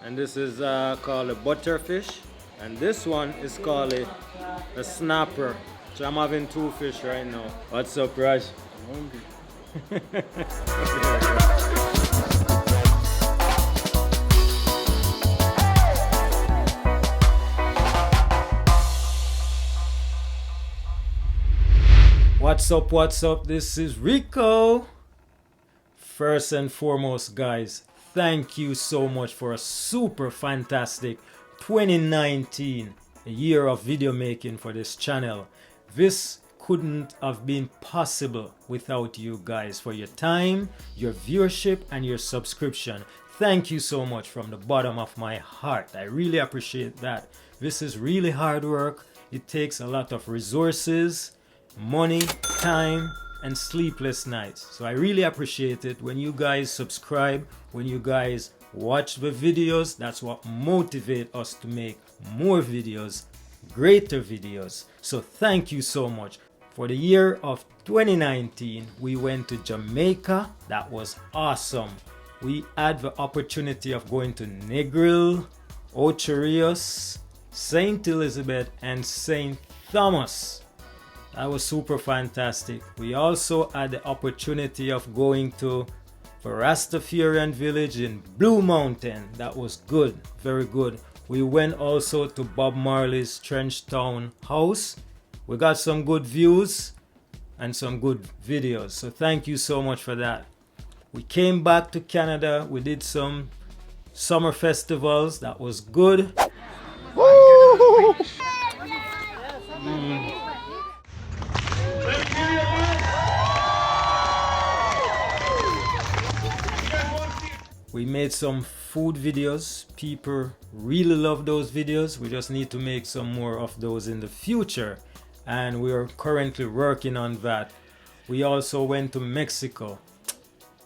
and this is called a butterfish, and this one is called a snapper. So I'm having two fish right now. What's up, Raj? I'm hungry. What's up? This is Rico. First and foremost, guys, thank you so much for a super fantastic 2019, a year of video making for this channel. This couldn't have been possible without you guys, for your time, your viewership, and your subscription. Thank you so much from the bottom of my heart. I really appreciate that. This is really hard work. It takes a lot of resources, money, time, and sleepless nights. So I really appreciate it when you guys subscribe, when you guys watch the videos. That's what motivates us to make more videos, greater videos. So thank you so much. For the year of 2019, we went to Jamaica. That was awesome. We had the opportunity of going to Negril, Ocho Rios, St. Elizabeth, and St. Thomas. That was super fantastic. We also had the opportunity of going to the Rastafarian village in Blue Mountain. That was good, very good. We went also to Bob Marley's Trenchtown house. We got some good views and some good videos. So thank you so much for that. We came back to Canada. We did some summer festivals. That was good. Woo! We made some food videos. People really love those videos. We just need to make some more of those in the future, and we are currently working on that. We also went to Mexico.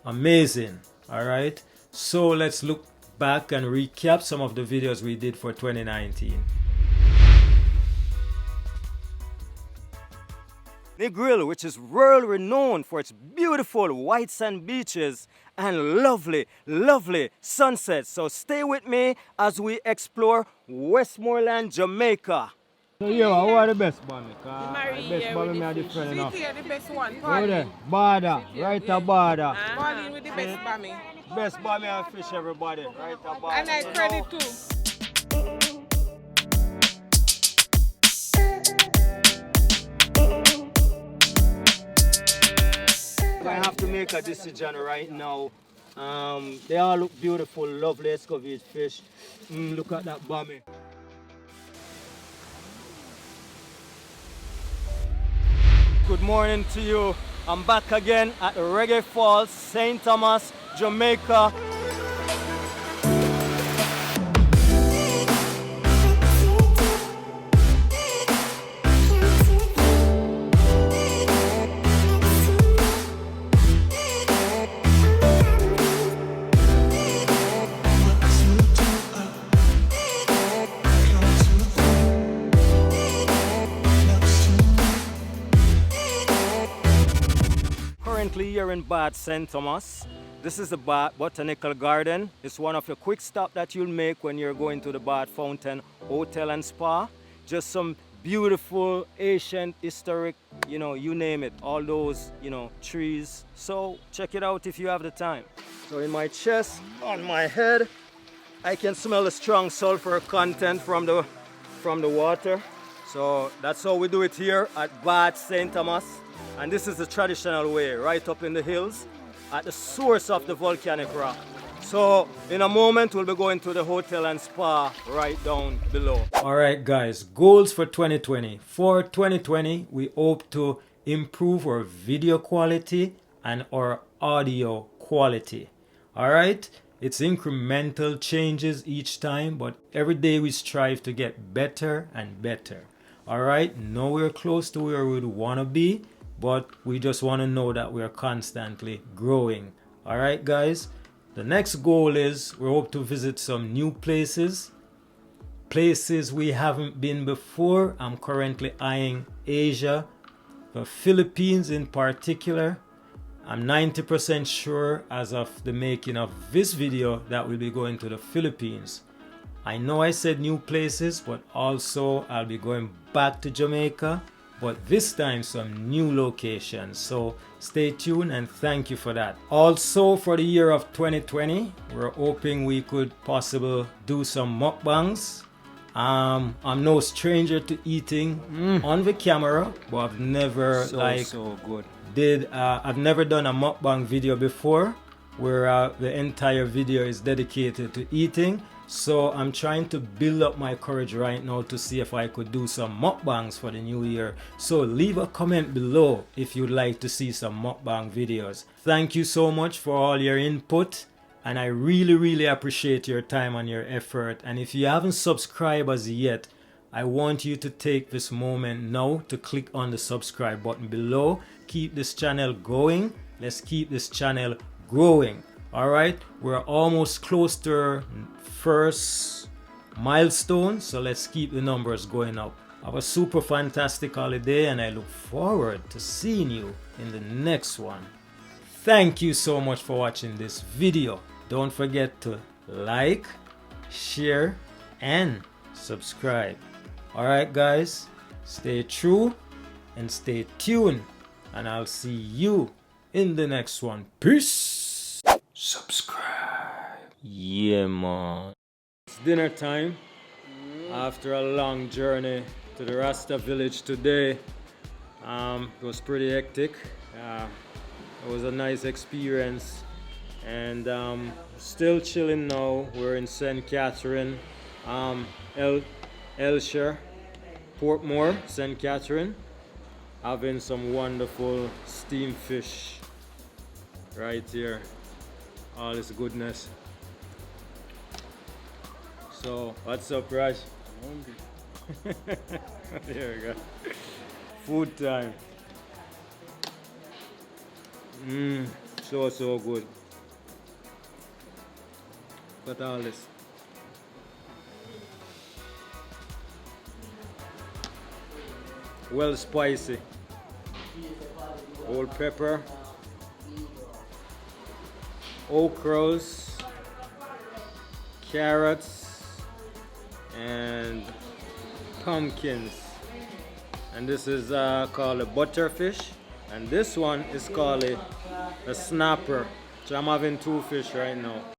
Amazing. All right, so let's look back and recap some of the videos we did for 2019. Negril, which is world renowned for its beautiful white sand beaches and lovely, lovely sunsets. So stay with me as we explore Westmoreland, Jamaica. So yeah, who are the best bomb? The best bomb me are different enough. The best one, Bada, right a Bada. Pauline with the best bommy. Best bomb and fish, everybody. Right a Bada. And I credit too. I have to make a decision right now. They all look beautiful, lovely escovitch fish. Look at that bommy. Good morning to you. I'm back again at Reggae Falls, St. Thomas, Jamaica. Here in Bad St. Thomas. This is the Bad Botanical Garden. It's one of your quick stops that you'll make when you're going to the Bad Fountain Hotel and Spa. Just some beautiful, ancient, historic, you name it, all those, trees. So check it out if you have the time. So in my chest, on my head, I can smell the strong sulfur content from the water. So that's how we do it here at Bad St. Thomas. And this is the traditional way, right up in the hills at the source of the volcanic rock. So in a moment we'll be going to the hotel and spa right down below. Alright guys, goals for 2020. For 2020 we hope to improve our video quality and our audio quality. Alright, it's incremental changes each time, but every day we strive to get better and better. Alright, nowhere close to where we'd want to be, but we just want to know that we are constantly growing. Alright guys, the next goal is we hope to visit some new places we haven't been before. I'm currently eyeing Asia, the Philippines in particular, I'm 90% sure as of the making of this video that we'll be going to the Philippines. I know I said new places, but also I'll be going back to Jamaica, but this time some new locations. So stay tuned and thank you for that. Also for the year of 2020, we're hoping we could possibly do some mukbangs. I'm no stranger to eating on the camera, but I've never I've never done a mukbang video before where the entire video is dedicated to eating. So I'm trying to build up my courage right now to see if I could do some mukbangs for the new year. So leave a comment below if you'd like to see some mukbang videos. Thank you so much for all your input, and I really appreciate your time and your effort. And if you haven't subscribed as yet, I want you to take this moment now to click on the subscribe button below. Keep this channel going. Let's keep this channel growing. Alright, we're almost close to our first milestone, so let's keep the numbers going up. Have a super fantastic holiday, and I look forward to seeing you in the next one. Thank you so much for watching this video. Don't forget to like, share, and subscribe. Alright guys, stay true and stay tuned, and I'll see you in the next one. Peace. Subscribe. Yeah, man. It's dinner time after a long journey to the Rasta Village today. It was pretty hectic. It was a nice experience, and still chilling now. We're in St. Catherine, Elshire, Portmore, St. Catherine, having some wonderful steamed fish right here. All this goodness. So what's up, Raj? There we go. Food time. So good. Look at all this. Well spicy. Whole pepper, okras, carrots, and pumpkins. And this is called a butterfish, and this one is called a snapper. So I'm having two fish right now.